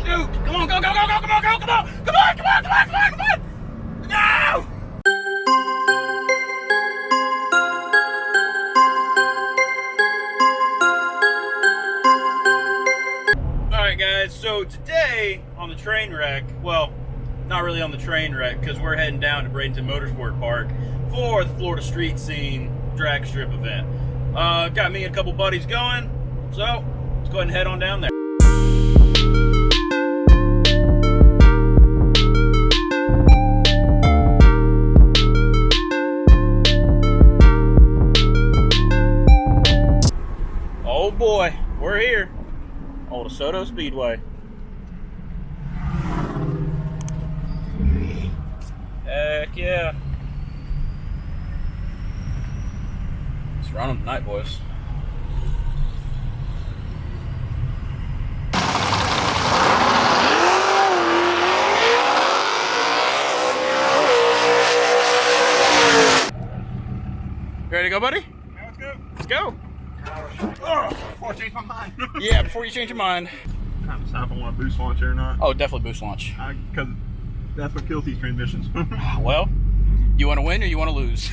Shoot! Come on, go, go, go, go, come on, go, come on! Come on, come on, come on, come on, come on! No! Alright guys, so today on the train wreck, well, not really on the train wreck because we're heading down to Bradenton Motorsports Park for the Florida Street Scene drag strip event. Got me and a couple buddies going, so let's go ahead and head on down there. Oh boy, we're here. Old DeSoto Speedway. Heck yeah. Let's run them tonight, boys. Ready to go, buddy? Yeah, let's go. Let's go. Oh, before I change my mind. Yeah, before you change your mind. I'm decide if I want a boost launch or not. Oh, definitely boost launch. Because that's what kills these transmissions. Well, you want to win or you want to lose?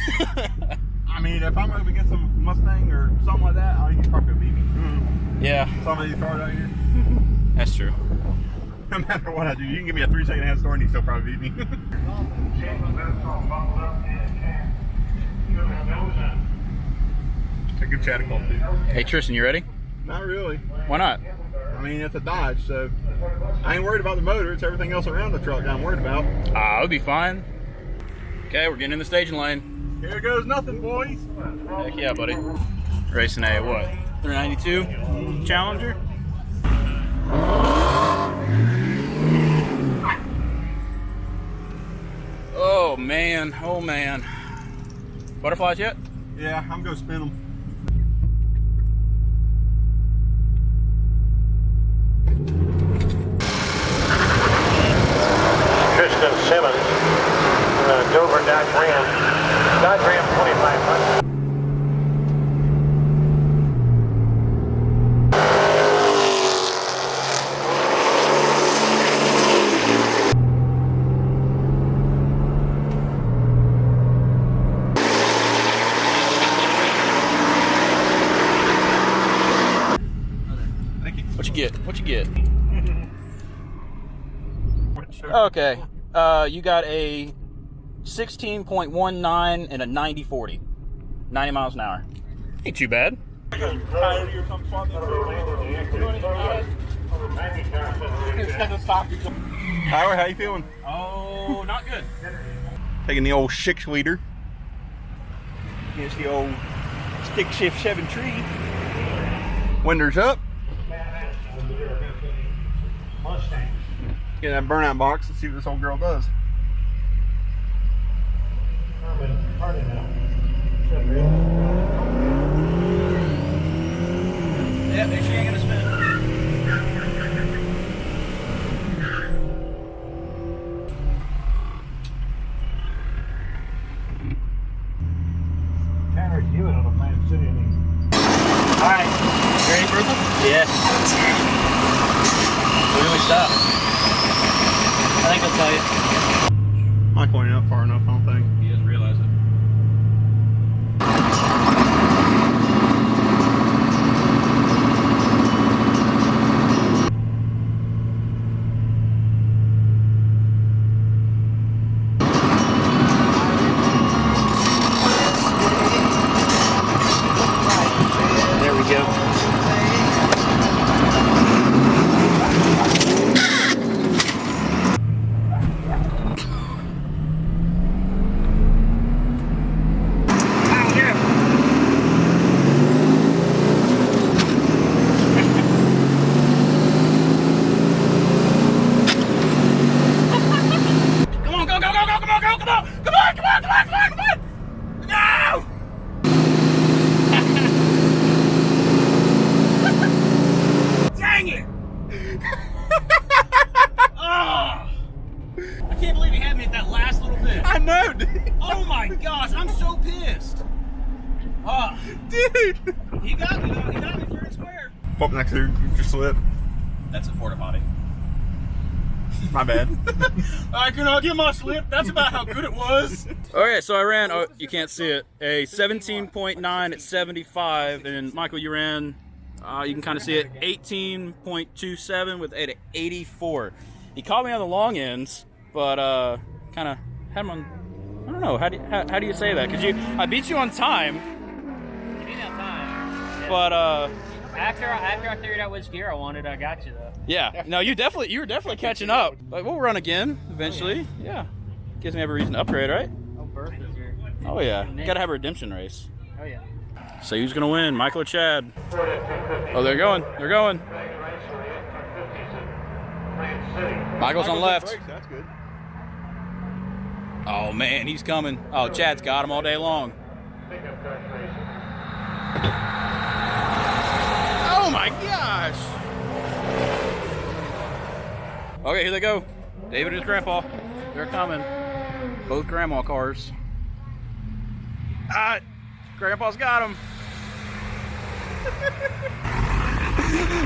I mean, if I'm up against a Mustang or something like that, I think he's probably going to beat me. Yeah. Some of these cars out here. That's true. No matter what I do, you can give me a 3-second head start and he'd still probably beat me. A good chatting call too. Hey Tristan, you ready? Not really. Why not? I mean, it's a Dodge, so I ain't worried about the motor. It's everything else around the truck that I'm worried about. It'll be fine. Okay, we're getting in the staging lane. Here goes nothing, boys. Heck yeah, buddy. Racing a what? 392 Challenger. Oh man, oh man. Butterflies yet? Yeah, I'm gonna spin them. Tristan Simmons, Dover Dodge Ram 2500. What you get? What you get? Okay. You got a 16.19 and a 90/40. 90 miles an hour. Ain't too bad. Howard, how you feeling? Oh, not good. Taking the old 6-liter against the old stick shift 7 tree. Windows up. Mustang. Get that burnout box and see what this old girl does. Yeah, make sure you ain't gonna spin. Tanner Hewett on a Plant City. Alright. You ready, Brooklyn? Yeah. Where do we stop? I think I'll tell you. I'm not going up far enough, I don't think. He doesn't realize it. There we go. Dude! He got me though. He got me fair and square. Pop next to your slip. That's a porta potty. My bad. I cannot get my slip. That's about how good it was. Okay, so I ran, oh, you can't see it, a 17.9 at 75, and Michael, you ran, you can kind of see it, 18.27 with at 84. He caught me on the long ends, but kind of had him on, I don't know, how do you say that? Because I beat you on time. You beat me on time. Yeah. But after I figured out which gear I wanted, I got you though. yeah, no, you were definitely catching up. But we'll run again eventually. Yeah, gives me every reason to upgrade, right? Oh, Bertha's here. Oh yeah, gotta have a redemption race. Oh yeah. So who's gonna win, Michael or Chad? Oh, they're going. They're going. Michael's on left. That's good. Oh man, he's coming. Oh, Chad's got him all day long. Oh my gosh! Okay, here they go. David and his grandpa. They're coming. Both grandma cars. Ah, Grandpa's got him.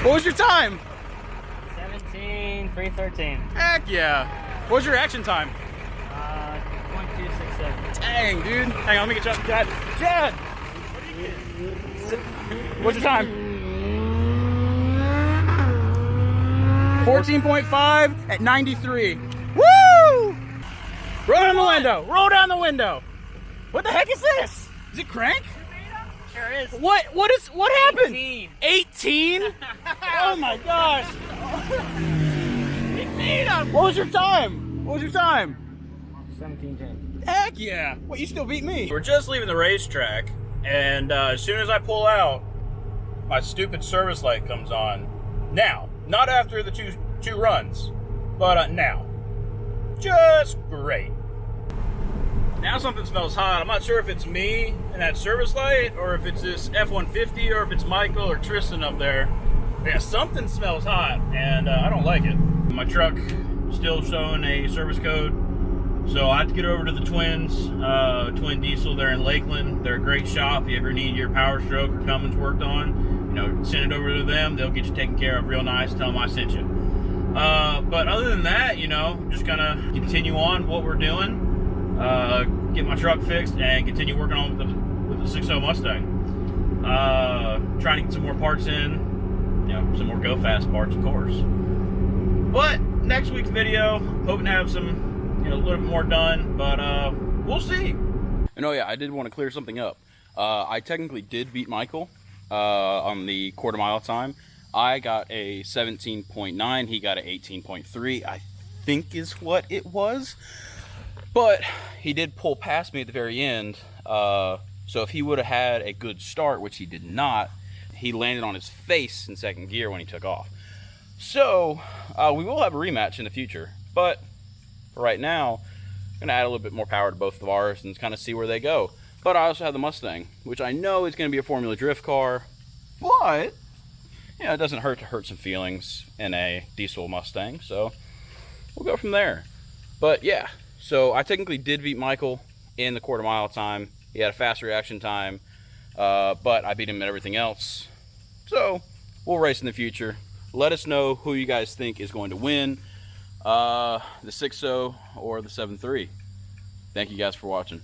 What was your time? 17.313. Heck yeah. What was your action time? 0.267. Dang, dude. Hang on, let me get you up. Chad. Chad! What's your time? 14.5 at 93. Woo! Roll down the window. Roll down the window. What the heck is this? Is it crank? Sure is. What happened? 18. 18? Oh my gosh. What was your time? What was your time? 17.10. Heck yeah. Well, you still beat me. We're just leaving the racetrack, and as soon as I pull out, my stupid service light comes on. Now, not after the two runs, but now. Just great. Now something smells hot. I'm not sure if it's me and that service light, or if it's this F-150, or if it's Michael or Tristan up there. But yeah, something smells hot, and I don't like it. My truck still showing a service code, so I have to get over to the Twins, Twin Diesel. They're in Lakeland. They're a great shop. If you ever need your powerstroke or Cummins worked on, you know, send it over to them. They'll get you taken care of real nice. Tell them I sent you. But other than that, you know, just gonna continue on what we're doing. Get my truck fixed and continue working on with the 6.0 Mustang. Trying to get some more parts in, you know, some more go fast parts, of course. But next week's video, hoping to have some, you know, a little bit more done, but we'll see. And oh yeah, I did want to clear something up. I technically did beat Michael on the quarter mile time. I got a 17.9, he got an 18.3, I think is what it was. But he did pull past me at the very end, so if he would have had a good start, which he did not, he landed on his face in second gear when he took off. So we will have a rematch in the future, but for right now, I'm going to add a little bit more power to both of ours and kind of see where they go. But I also have the Mustang, which I know is going to be a Formula Drift car, but yeah, it doesn't hurt to hurt some feelings in a diesel Mustang, so we'll go from there. But yeah. So I technically did beat Michael in the quarter mile time. He had a fast reaction time, but I beat him at everything else. So we'll race in the future. Let us know who you guys think is going to win, the 6.0 or the 7.3. Thank you guys for watching.